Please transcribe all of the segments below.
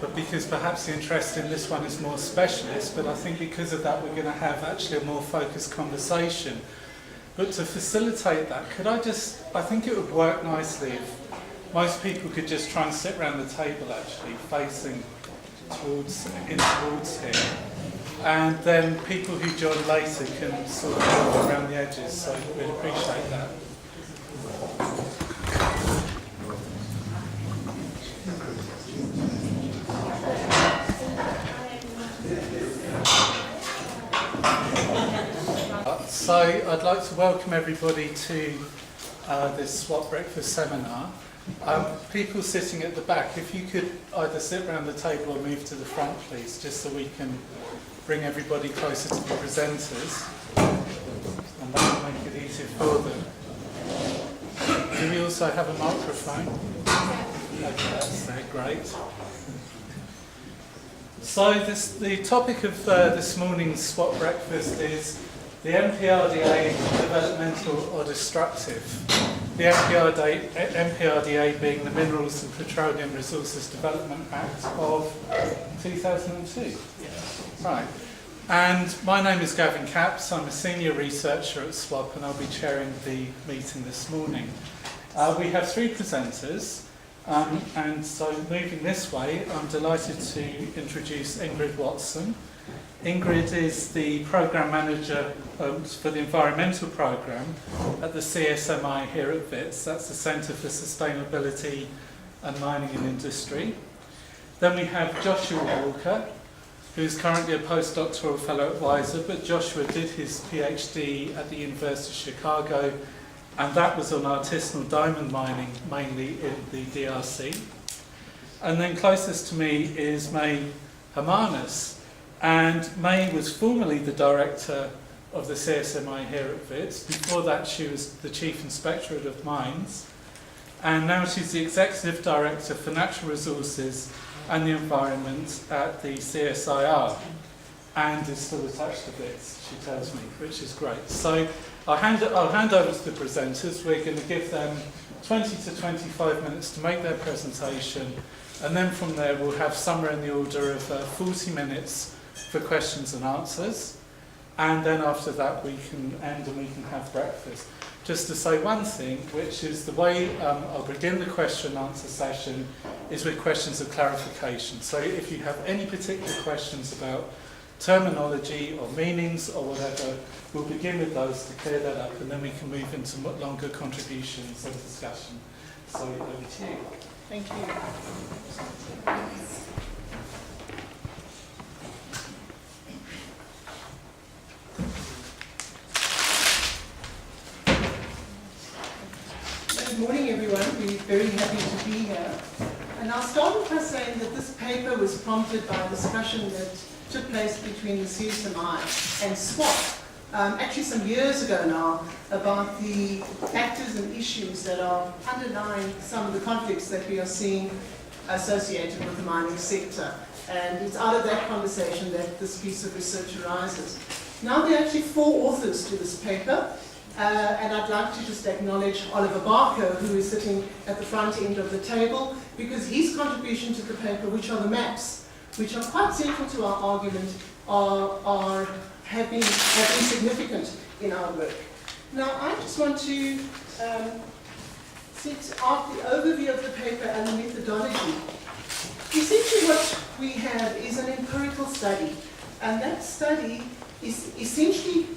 but because perhaps the interest in this one is more specialist, but I think because of that we're going to have actually a more focused conversation. But to facilitate that, I think it would work nicely if most people could just try and sit around the table actually, facing towards here. And then people who join later can sort of walk around the edges, so we'd appreciate that. So I'd like to welcome everybody to this SWAP Breakfast seminar. People sitting at the back, if you could either sit around the table or move to the front please, just so we can bring everybody closer to the presenters, and that will make it easier for them. Do we also have a microphone? Okay, that's there, great. So the topic of this morning's SWAP Breakfast is the MPRDA, developmental or destructive. The MPRDA being the Minerals and Petroleum Resources Development Act of 2002. Yes. Right. And my name is Gavin Capps. I'm a senior researcher at SWAP and I'll be chairing the meeting this morning. We have three presenters. And so moving this way, I'm delighted to introduce Ingrid Watson. Ingrid is the Programme Manager for the Environmental Programme at the CSMI here at WITS. That's the Centre for Sustainability and Mining and Industry. Then we have Joshua Walker, who's currently a postdoctoral fellow at WISER, but Joshua did his PhD at the University of Chicago, and that was on artisanal diamond mining, mainly in the DRC. And then closest to me is May Hermanus. And May was formerly the director of the CSMI here at WITS. Before that, she was the Chief Inspectorate of Mines. And now she's the Executive Director for Natural Resources and the Environment at the CSIR. And is still attached to WITS, she tells me, which is great. So I'll hand over to the presenters. We're going to give them 20 to 25 minutes to make their presentation. And then from there, we'll have somewhere in the order of 40 minutes for questions and answers, and then after that we can end and we can have breakfast. Just to say one thing, which is the way I'll begin the question and answer session is with questions of clarification. So if you have any particular questions about terminology or meanings or whatever, we'll begin with those to clear that up, and then we can move into longer contributions and discussion. So over to you. Thank you. Good morning, everyone. We're very happy to be here. And I'll start off by saying that this paper was prompted by a discussion that took place between the CSMI and SWAP, actually some years ago now, about the factors and issues that are underlying some of the conflicts that we are seeing associated with the mining sector. And it's out of that conversation that this piece of research arises. Now there are actually 4 authors to this paper. And I'd like to just acknowledge Oliver Barker, who is sitting at the front end of the table, because his contribution to the paper, which are the maps, which are quite central to our argument, have been significant in our work. Now, I just want to set out the overview of the paper and the methodology. Essentially what we have is an empirical study, and that study is essentially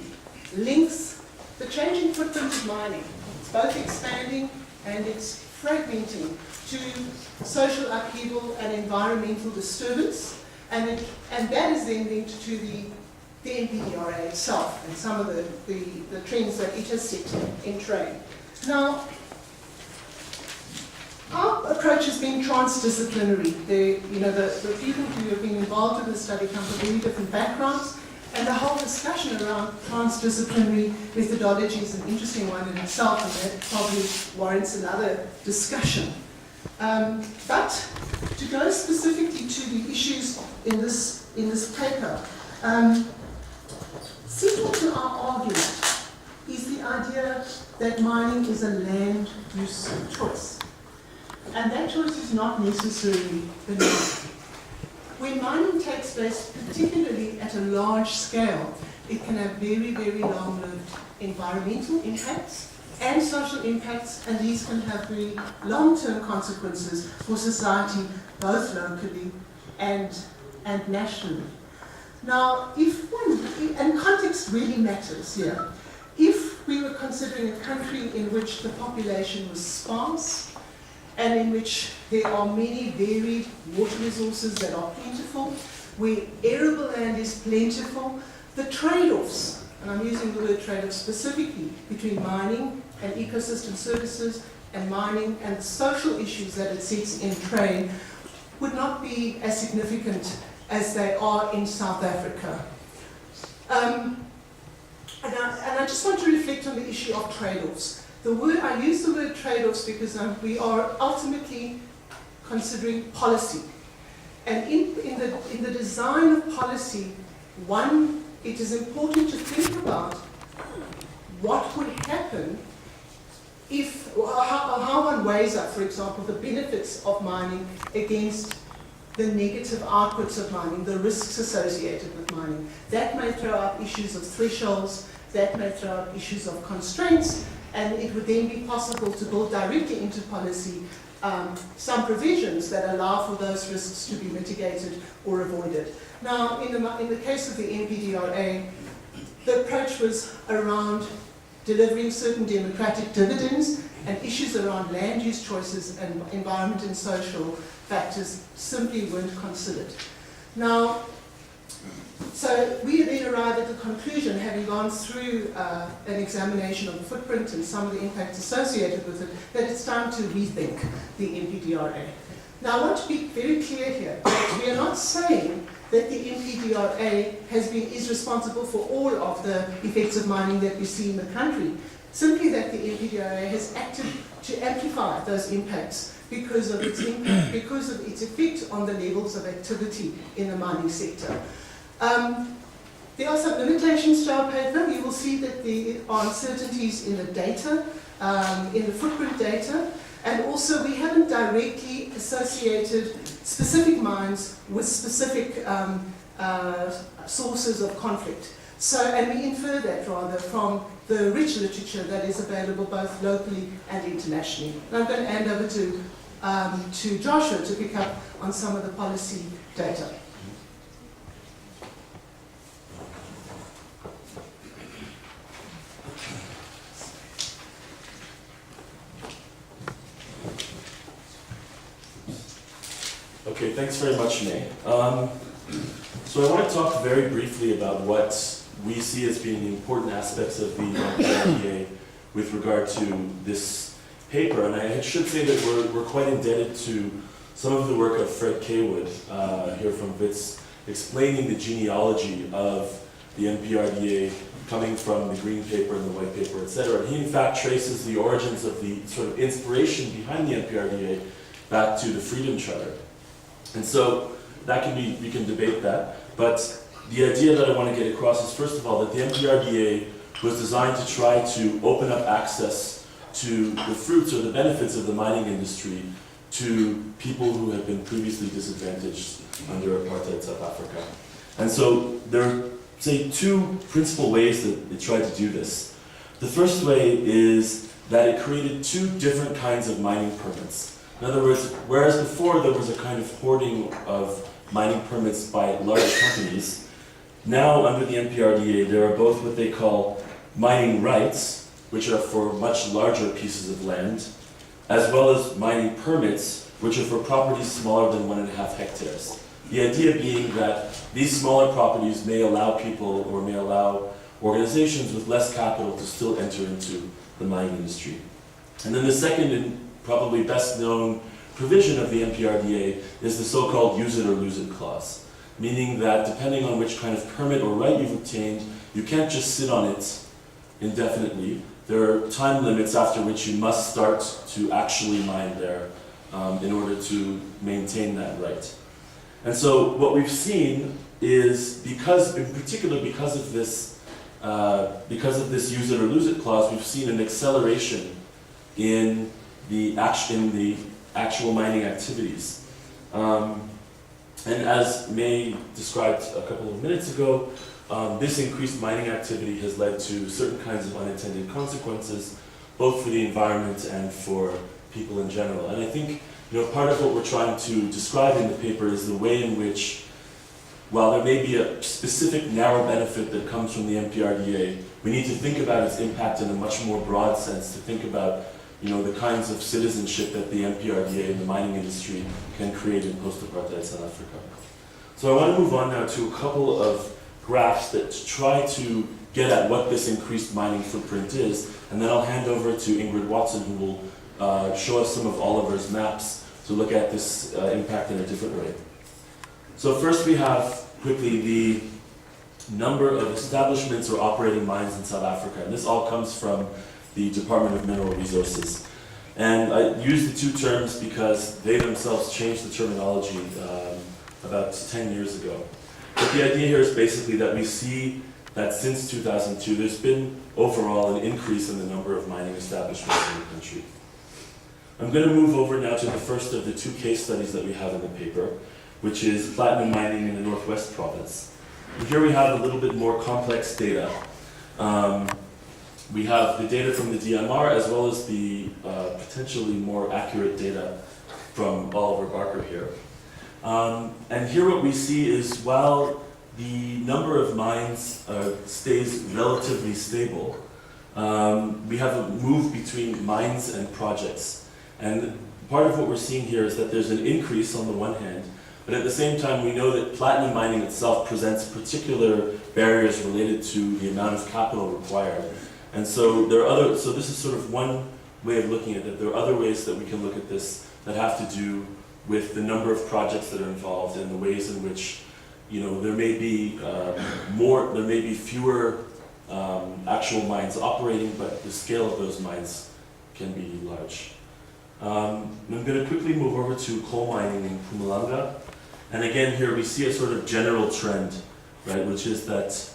links the changing footprint of mining. It's both expanding and it's fragmenting to social upheaval and environmental disturbance, and that is then linked to the MPDRA itself and some of the trends that it has set in train. Now, our approach has been transdisciplinary. The people who have been involved in the study come from very different backgrounds, and the whole discussion around transdisciplinary methodology is an interesting one in itself, and that probably warrants another discussion. But to go specifically to the issues in this paper, central to our argument is the idea that mining is a land use choice. and that choice is not necessarily benign. When mining takes place, particularly at a large scale, it can have very, very long-lived environmental impacts and social impacts, and these can have very long-term consequences for society, both locally and nationally. Now, and context really matters here. If we were considering a country in which the population was sparse, and in which there are many varied water resources that are plentiful, where arable land is plentiful, the trade-offs, and I'm using the word trade-off specifically, between mining and ecosystem services and mining and the social issues that it sets in train would not be as significant as they are in South Africa. And I just want to reflect on the issue of trade-offs. I use the word trade-offs because we are ultimately considering policy. And in the design of policy, it is important to think about what would happen how one weighs up, for example, the benefits of mining against the negative outputs of mining, the risks associated with mining. That may throw up issues of thresholds, that may throw up issues of constraints, and it would then be possible to build directly into policy some provisions that allow for those risks to be mitigated or avoided. Now, in the case of the NPDRA, the approach was around delivering certain democratic dividends, and issues around land use choices and environment and social factors simply weren't considered. Now, so we then arrived at the conclusion, having gone through an examination of the footprint and some of the impacts associated with it, that it's time to rethink the NPDRA. Now, I want to be very clear here that we are not saying that the NPDRA is responsible for all of the effects of mining that we see in the country. Simply that the NPDRA has acted to amplify those impacts because of its impact, because of its effect on the levels of activity in the mining sector. There are some limitations to our paper. You will see that there are uncertainties in the data, in the footprint data, and also we haven't directly associated specific mines with specific sources of conflict. And we infer that rather from the rich literature that is available both locally and internationally. And I'm going to hand over to Joshua to pick up on some of the policy data. Okay, thanks very much, May. So I want to talk very briefly about what we see as being the important aspects of the NPRDA with regard to this paper. And I should say that we're quite indebted to some of the work of Fred Kaywood here from WITS, explaining the genealogy of the NPRDA coming from the green paper and the white paper, etc. And he in fact traces the origins of the sort of inspiration behind the NPRDA back to the Freedom Charter. And so that can be, we can debate that, but the idea that I want to get across is first of all that the NPRDA was designed to try to open up access to the fruits or the benefits of the mining industry to people who have been previously disadvantaged under apartheid South Africa. And so there are, say, two principal ways that it tried to do this. The first way is that it created two different kinds of mining permits. In other words, whereas before there was a kind of hoarding of mining permits by large companies, now under the NPRDA there are both what they call mining rights, which are for much larger pieces of land, as well as mining permits, which are for properties smaller than 1.5 hectares. The idea being that these smaller properties may allow people or may allow organizations with less capital to still enter into the mining industry. And then the second and probably best known provision of the NPRDA is the so-called use it or lose it clause, meaning that depending on which kind of permit or right you've obtained, you can't just sit on it indefinitely. There are time limits after which you must start to actually mine there in order to maintain that right. And so what we've seen is, in particular because of this use it or lose it clause, we've seen an acceleration in the actual mining activities. And as May described a couple of minutes ago, this increased mining activity has led to certain kinds of unintended consequences, both for the environment and for people in general. And I think, part of what we're trying to describe in the paper is the way in which, while there may be a specific narrow benefit that comes from the MPRDA, we need to think about its impact in a much more broad sense, to think about the kinds of citizenship that the MPRDA and the mining industry can create in post-apartheid South Africa. So I want to move on now to a couple of graphs that try to get at what this increased mining footprint is, and then I'll hand over to Ingrid Watson, who will show us some of Oliver's maps to look at this impact in a different way. So first we have, quickly, the number of establishments or operating mines in South Africa, and this all comes from the Department of Mineral Resources. And I use the two terms because they themselves changed the terminology about 10 years ago. But the idea here is basically that we see that since 2002, there's been overall an increase in the number of mining establishments in the country. I'm going to move over now to the first of the two case studies that we have in the paper, which is platinum mining in the Northwest Province. And here we have a little bit more complex data. We have the data from the DMR as well as the potentially more accurate data from Oliver Barker here. And here what we see is, while the number of mines stays relatively stable, we have a move between mines and projects. And part of what we're seeing here is that there's an increase on the one hand, but at the same time we know that platinum mining itself presents particular barriers related to the amount of capital required. And so so this is sort of one way of looking at it. There are other ways that we can look at this that have to do with the number of projects that are involved and the ways in which, there may be fewer actual mines operating, but the scale of those mines can be large. I'm going to quickly move over to coal mining in Mpumalanga. And again, here we see a sort of general trend, right, which is that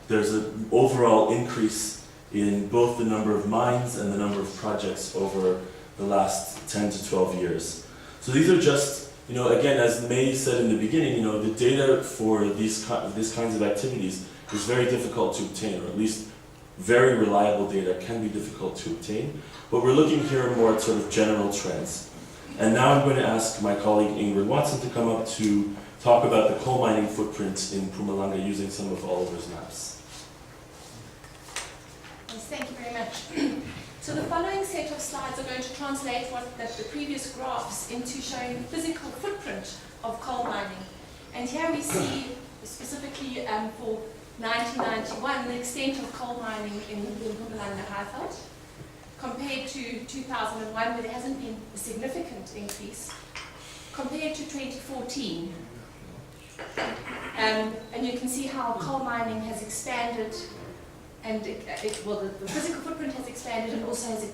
there's an overall increase in both the number of mines and the number of projects over the last 10 to 12 years. So these are just, again, as May said in the beginning, the data for these kinds of activities is very difficult to obtain, or at least very reliable data can be difficult to obtain. But we're looking here more at sort of general trends. And now I'm going to ask my colleague Ingrid Watson to come up to talk about the coal mining footprint in Mpumalanga using some of Oliver's maps. Yes, thank you very much. So the following set of slides are going to translate the previous graphs into showing the physical footprint of coal mining. And here we see, specifically for 1991, the extent of coal mining in Mpumalanga Highveld, compared to 2001, where there hasn't been a significant increase, compared to 2014. And you can see how coal mining has expanded, and the physical footprint has expanded and also has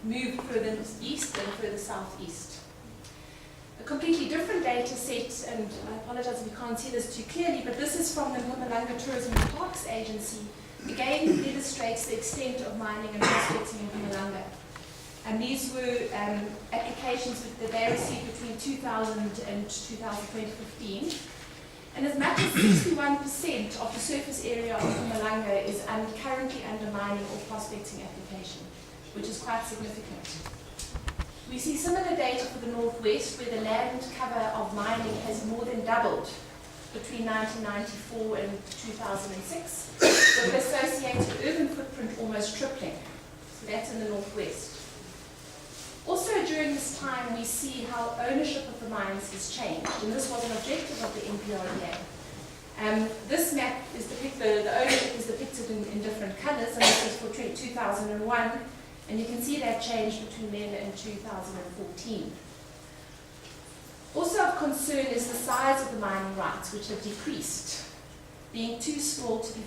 moved further east and further southeast. A completely different data set, and I apologize if you can't see this too clearly, but this is from the Mpumalanga Tourism and Parks Agency. Again, illustrates the extent of mining and prospecting in Mpumalanga. And these were applications that they received between 2000 and 2015. And as much as 61% of the surface area of Mpumalanga is currently under mining or prospecting application, which is quite significant. We see similar data for the Northwest, where the land cover of mining has more than doubled between 1994 and 2006, with the associated urban footprint almost tripling. So that's in the Northwest. Also during this time, we see how ownership of the mines has changed, and this was an objective of the MPRDA. This map is depicted, the ownership is depicted in different colours, and this is for 2001, and you can see that change between then and 2014. Also of concern is the size of the mining rights, which have decreased, being too small to be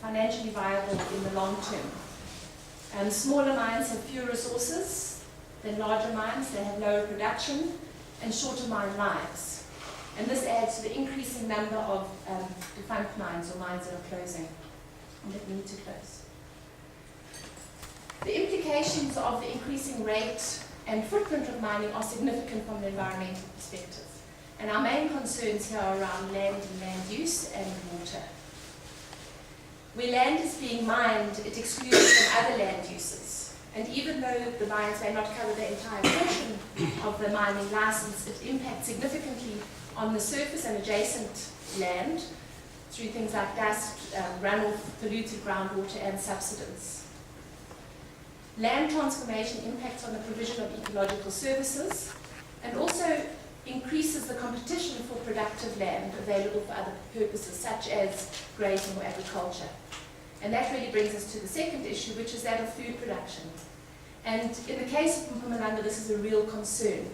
financially viable in the long term. Smaller mines have fewer resources than larger mines. They have lower production and shorter mine lives. And this adds to the increasing number of defunct mines or mines that are closing and that need to close. The implications of the increasing rate and footprint of mining are significant from an environmental perspective. And our main concerns here are around land and land use and water. Where land is being mined, it excludes from other land uses. And even though the mines may not cover the entire portion of the mining license, it impacts significantly on the surface and adjacent land through things like dust, runoff, polluted groundwater, and subsidence. Land transformation impacts on the provision of ecological services and also increases the competition for productive land available for other purposes, such as grazing or agriculture. And that really brings us to the second issue, which is that of food production. And in the case of Mpumalanga, this is a real concern,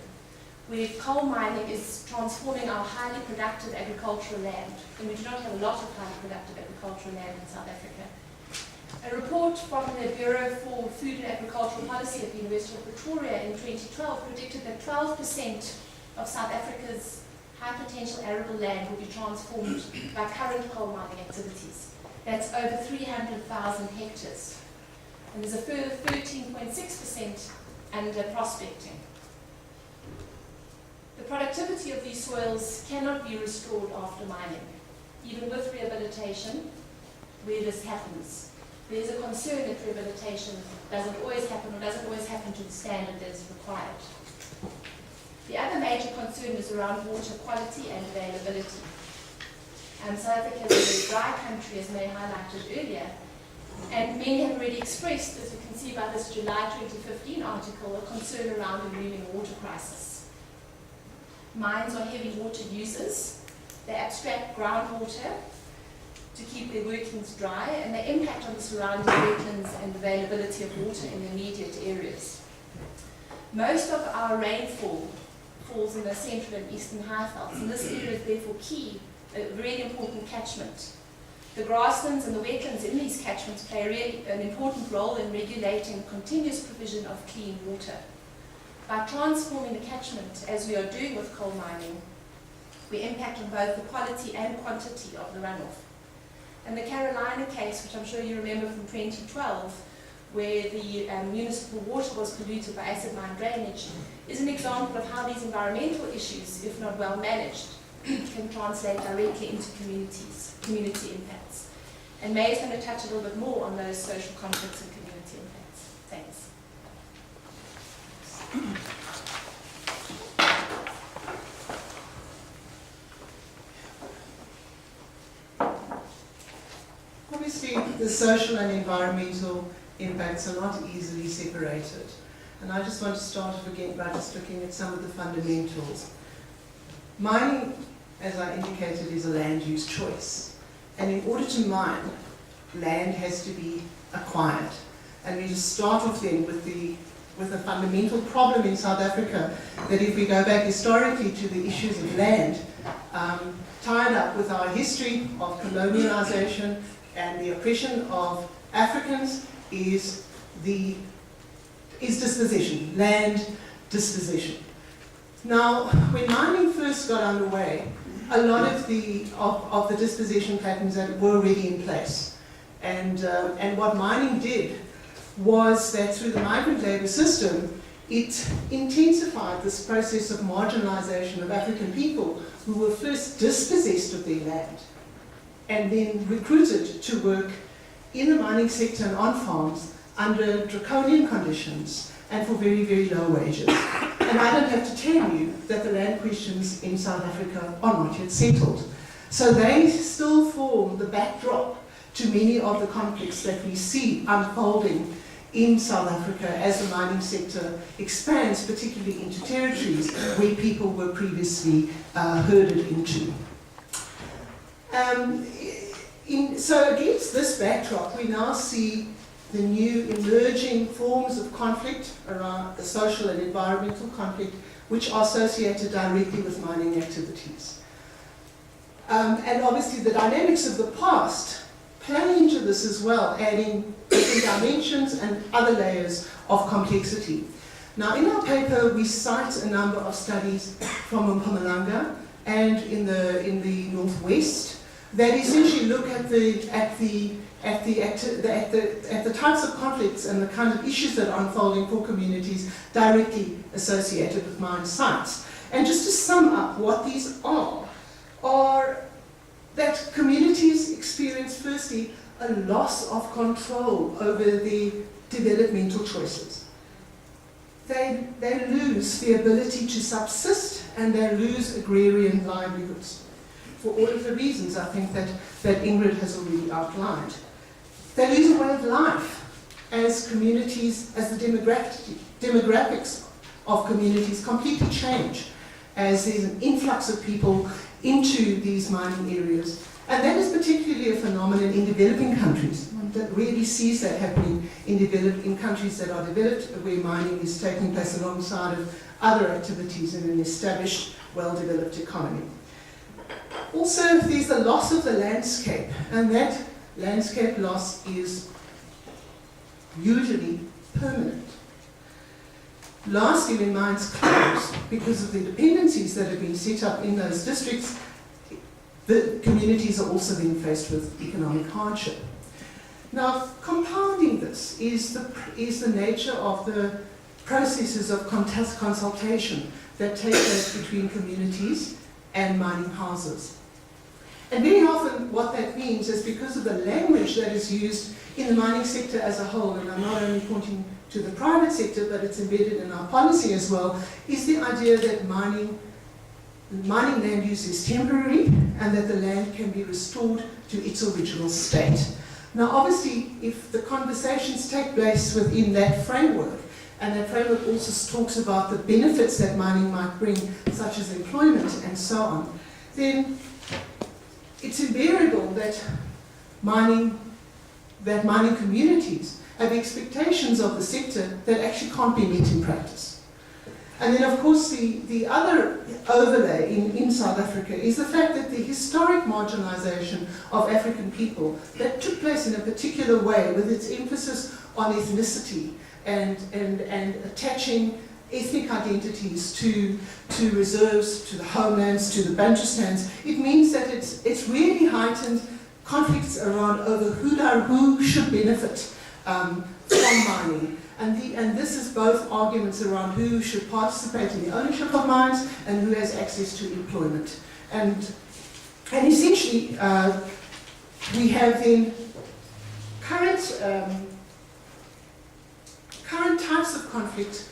where coal mining is transforming our highly productive agricultural land, and we do not have a lot of highly productive agricultural land in South Africa. A report from the Bureau for Food and Agricultural Policy at the University of Pretoria in 2012 predicted that 12% of South Africa's high potential arable land will be transformed by current coal mining activities. That's over 300,000 hectares. And there's a further 13.6% under prospecting. The productivity of these soils cannot be restored after mining, even with rehabilitation, where this happens. There's a concern that rehabilitation doesn't always happen or doesn't always happen to the standard that is required. The other major concern is around water quality and availability. South Africa is a very dry country, as May highlighted earlier, and many have already expressed, as you can see by this July 2015 article, a concern around a looming water crisis. Mines are heavy water users. They abstract groundwater to keep their workings dry, and they impact on the surrounding wetlands and availability of water in the immediate areas. Most of our rainfall falls in the central and eastern highvelds, and this area is therefore key, a really important catchment. The grasslands and the wetlands in these catchments play an important role in regulating continuous provision of clean water. By transforming the catchment, as we are doing with coal mining, we impact on both the quality and quantity of the runoff. And the Carolina case, which I'm sure you remember from 2012, where the municipal water was polluted by acid mine drainage, is an example of how these environmental issues, if not well managed, can translate directly into community impacts. And May is going to touch a little bit more on those social conflicts and community impacts. Thanks. Obviously, the social and environmental impacts are not easily separated. And I just want to start off again by just looking at some of the fundamentals. Mining, as I indicated, is a land use choice. And in order to mine, land has to be acquired. And we just start off then with a fundamental problem in South Africa, that if we go back historically to the issues of land, tied up with our history of colonialization and the oppression of Africans, is dispossession, land dispossession. Now, when mining first got underway, a lot of the dispossession patterns that were already in place. And what mining did was that through the migrant labor system, it intensified this process of marginalization of African people who were first dispossessed of their land and then recruited to work in the mining sector and on farms under draconian conditions and for very, very low wages. And I don't have to tell you that the land questions in South Africa are not yet settled. So they still form the backdrop to many of the conflicts that we see unfolding in South Africa as the mining sector expands, particularly into territories where people were previously herded into. So against this backdrop, we now see the new emerging forms of conflict around the social and environmental conflict, which are associated directly with mining activities. And obviously the dynamics of the past play into this as well, adding different dimensions and other layers of complexity. Now in our paper we cite a number of studies from Mpumalanga and in the Northwest that essentially look at the at the types of conflicts and the kind of issues that are unfolding for communities directly associated with mine sites. And just to sum up what these are that communities experience, firstly, a loss of control over the developmental choices. They lose the ability to subsist, and they lose agrarian livelihoods for all of the reasons I think that Ingrid has already outlined. They lose a way of life as communities, as the demographics of communities completely change, as there's an influx of people into these mining areas. And that is particularly a phenomenon in developing countries. One that really sees that happening in countries that are developed, where mining is taking place alongside of other activities in an established, well-developed economy. Also, there's the loss of the landscape, and that landscape loss is usually permanent. Lastly, when mines close, because of the dependencies that have been set up in those districts, the communities are also then faced with economic hardship. Now, compounding this is the nature of the processes of consultation that take place between communities and mining houses. And very often what that means is, because of the language that is used in the mining sector as a whole, and I'm not only pointing to the private sector, but it's embedded in our policy as well, is the idea that mining land use is temporary and that the land can be restored to its original state. Now, obviously, if the conversations take place within that framework, and that framework also talks about the benefits that mining might bring, such as employment and so on, then it's invariable that mining communities have expectations of the sector that actually can't be met in practice. And then, of course, the other overlay in South Africa is the fact that the historic marginalization of African people that took place in a particular way, with its emphasis on ethnicity and attaching ethnic identities to reserves, to the homelands, to the Bantustans, it means that it's really heightened conflicts around over who should benefit from mining. And this is both arguments around who should participate in the ownership of mines and who has access to employment. And essentially, we have then current types of conflict